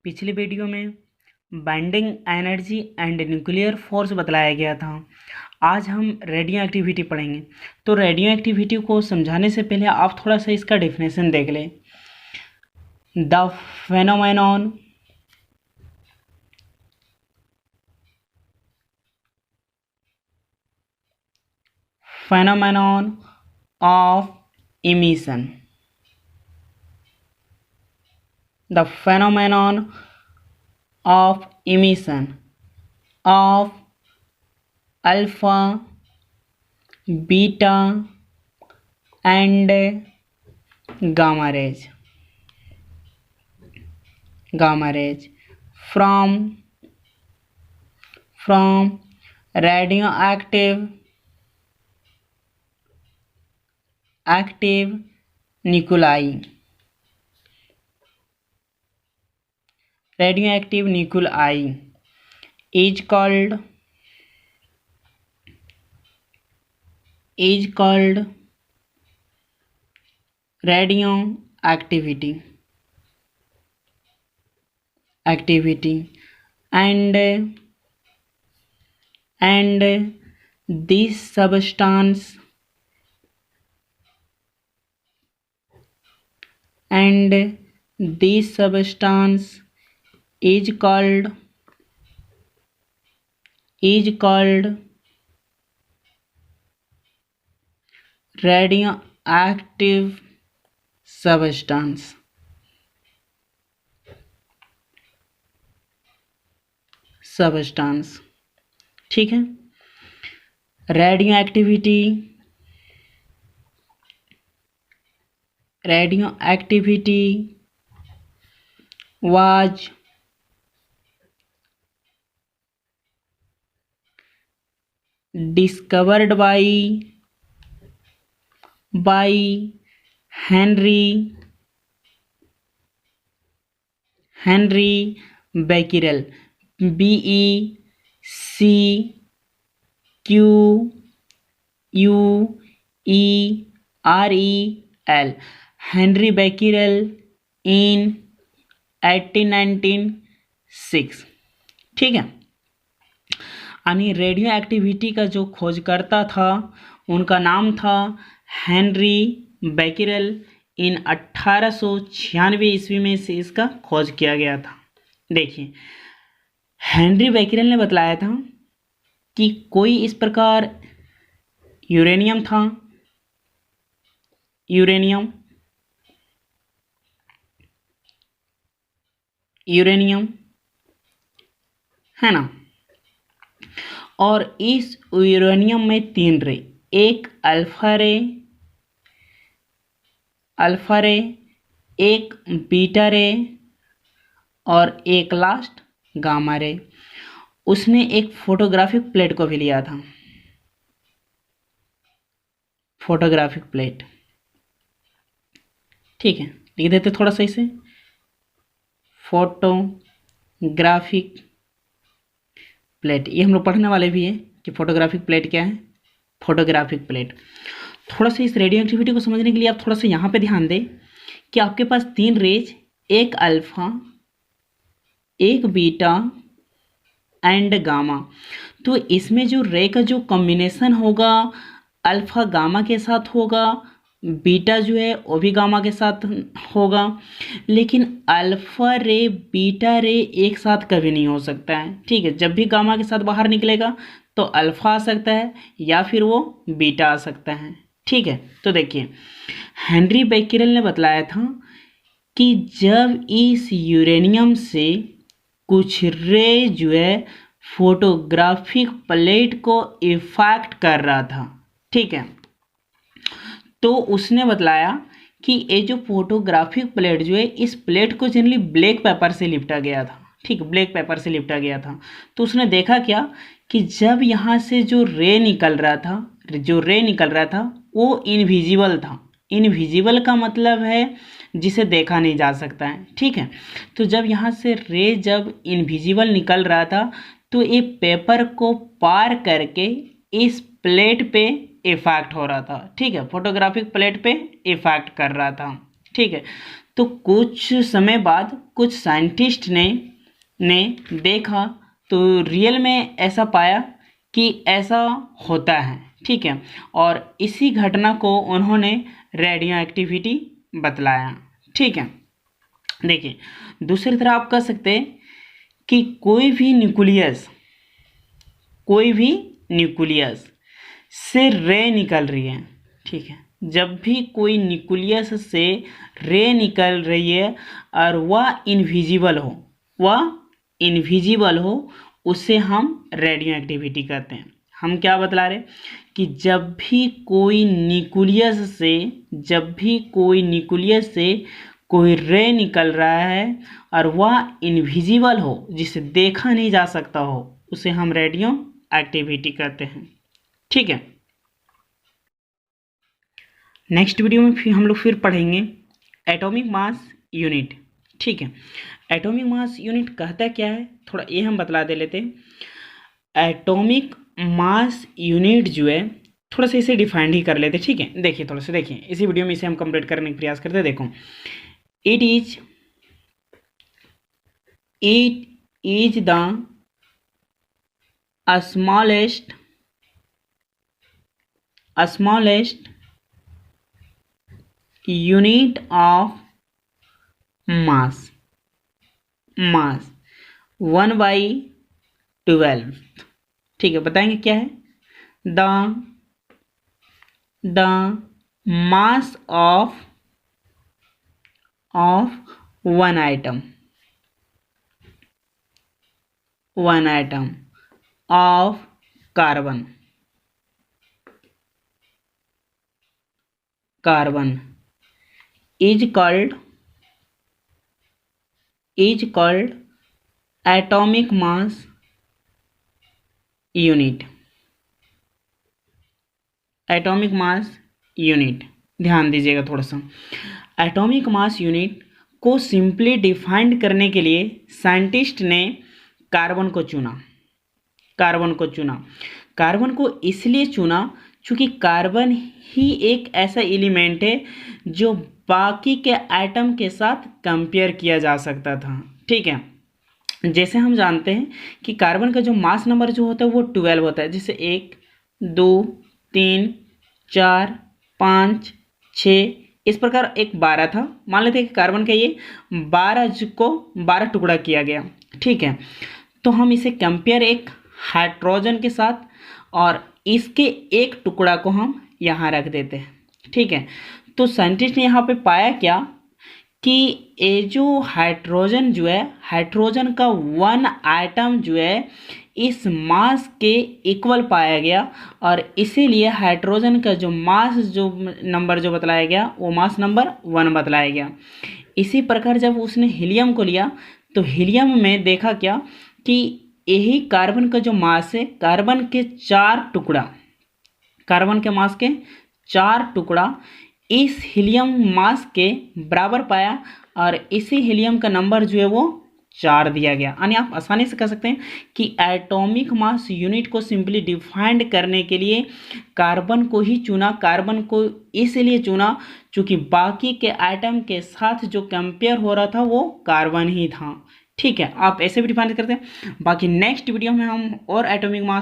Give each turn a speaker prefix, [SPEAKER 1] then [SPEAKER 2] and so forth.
[SPEAKER 1] पिछली वीडियो में binding energy and nuclear force बतलाया गया था। आज हम रेडियो एक्टिविटी पढ़ेंगे। तो रेडियो एक्टिविटी को समझाने से पहले आप थोड़ा सा इसका डेफिनेशन देख लें। The phenomenon of emission. The phenomenon of emission of alpha, beta and gamma rays from radioactive nuclei. Radioactive nuclei is called radioactivity and this substance is called radioactive substance। ठीक है। Radioactivity was discovered by Henry Becquerel, BECQUEREL, Henry Becquerel in 1896। ठीक है। यानी radio activity का जो खोजकर्ता था उनका नाम था हेनरी बेकेरेल। इन 1896 ईस्वी में से इसका खोज किया गया था। देखिए, हेनरी बेकेरेल ने बतलाया था कि कोई इस प्रकार यूरेनियम था, यूरेनियम है ना, और इस यूरेनियम में 3 रे, एक अल्फा रे, एक बीटा रे और एक लास्ट गामा रे। उसने एक फोटोग्राफिक प्लेट को भी लिया था, फोटोग्राफिक प्लेट। ठीक है, लिख देते थोड़ा सा इसे, फोटोग्राफिक प्लेट। ये हम लोग पढ़ने वाले भी हैं कि फोटोग्राफिक प्लेट क्या है। Photographic plate. थोड़ा सा इस रेडियो एक्टिविटी को समझने के लिए आप थोड़ा सा यहाँ पे ध्यान दें कि आपके पास 3 रेज, एक अल्फा, एक बीटा एंड गामा। तो इसमें जो रे का जो कॉम्बिनेशन होगा अल्फा गामा के साथ होगा, बीटा जो है वो भी गामा के साथ होगा, लेकिन अल्फा रे बीटा रे एक साथ कभी नहीं हो सकता है। ठीक है, जब भी गामा के साथ बाहर निकलेगा तो अल्फा आ सकता है या फिर वो बीटा आ सकता है। ठीक है, तो देखिए, हेनरी बेकेरेल ने बतलाया था कि जब इस यूरेनियम से कुछ रे जो है फोटोग्राफिक प्लेट को इफेक्ट कर रहा था। ठीक है, तो उसने बतलाया कि ये जो फोटोग्राफिक प्लेट जो है, इस प्लेट को जनरली ब्लैक पेपर से लिपटा गया था। ठीक, ब्लैक पेपर से लिपटा गया था। तो उसने देखा क्या कि जब यहाँ से जो रे निकल रहा था वो इनविजिबल था। इनविजिबल का मतलब है जिसे देखा नहीं जा सकता है। ठीक है, तो जब यहाँ से रे जब इनविजिबल निकल रहा था तो ये पेपर को पार करके इस प्लेट पे इफेक्ट हो रहा था। ठीक है, फोटोग्राफिक प्लेट पे इफेक्ट कर रहा था। ठीक है। तो कुछ समय बाद कुछ साइंटिस्ट ने देखा तो रियल में ऐसा पाया कि ऐसा होता है, ठीक है। और इसी घटना को उन्होंने रेडियो एक्टिविटी बतलाया, ठीक है। देखिए, दूसरी तरह आप कह सकते हैं कि कोई भी न्यूक्लियस से रे निकल रही है, ठीक है। जब भी कोई न्यूक्लियस से रे निकल रही है और वह इनविजिबल हो, उसे हम रेडियो एक्टिविटी कहते हैं। हम क्या बतला रहे कि जब भी कोई न्यूक्लियस से कोई रे निकल रहा है और वह इनविजिबल हो, जिसे देखा नहीं जा सकता हो, उसे हम रेडियो एक्टिविटी कहते हैं, ठीक है। नेक्स्ट वीडियो में फिर हम लोग पढ़ेंगे एटॉमिक मास यूनिट, ठीक है। एटॉमिक मास यूनिट कहता क्या है, थोड़ा ये हम बतला दे लेते हैं। एटॉमिक मास यूनिट जो है, थोड़ा सा इसे डिफाइंड ही कर लेते, ठीक है। देखिए, थोड़ा सा देखिए, इसी वीडियो में इसे हम कंप्लीट करने का प्रयास करते हैं। देखो, it is the smallest unit of mass 1/12, ठीक है। बताएंगे क्या है, the mass of one item of carbon is called atomic mass unit। Atomic mass unit, ध्यान दीजिएगा थोड़ा सा। एटॉमिक मास यूनिट को सिंपली डिफाइंड करने के लिए साइंटिस्ट ने कार्बन को इसलिए चुना क्योंकि कार्बन ही एक ऐसा एलिमेंट है जो बाकी के एटम के साथ कंपेयर किया जा सकता था, ठीक है। जैसे हम जानते हैं कि कार्बन का जो मास नंबर जो होता है वो 12 होता है, जैसे 1 2 3 4 5 6, इस प्रकार एक 12 था। मान लेते हैं कि कार्बन का ये 12 को 12 टुकड़ा किया गया, ठीक है। तो हम इसे कंपेयर एक हाइड्रोजन के साथ, और इसके एक टुकड़ा को हम यहाँ रख देते हैं, ठीक है। तो साइंटिस्ट ने यहाँ पे पाया क्या कि ये जो हाइड्रोजन का वन आइटम जो है इस मास के इक्वल पाया गया, और इसीलिए हाइड्रोजन का जो मास जो नंबर जो बतलाया गया वो मास नंबर 1 बतलाया गया। इसी प्रकार जब उसने हीलियम को लिया तो हीलियम में देखा क्या कि यही कार्बन का जो मास है, कार्बन के मास के 4 टुकड़ा इस हीलियम मास के बराबर पाया, और इसी हीलियम का नंबर जो है वो 4 दिया गया। यानी आप आसानी से कह सकते हैं कि एटॉमिक मास यूनिट को सिंपली डिफाइंड करने के लिए कार्बन को ही चुना। कार्बन को इसलिए चुना क्योंकि बाकी के एटम के साथ जो कंपेयर हो रहा था वो कार्बन ही था, ठीक है। आप ऐसे भी डिफाइन करते हैं। बाकी नेक्स्ट वीडियो में हम और एटॉमिक मास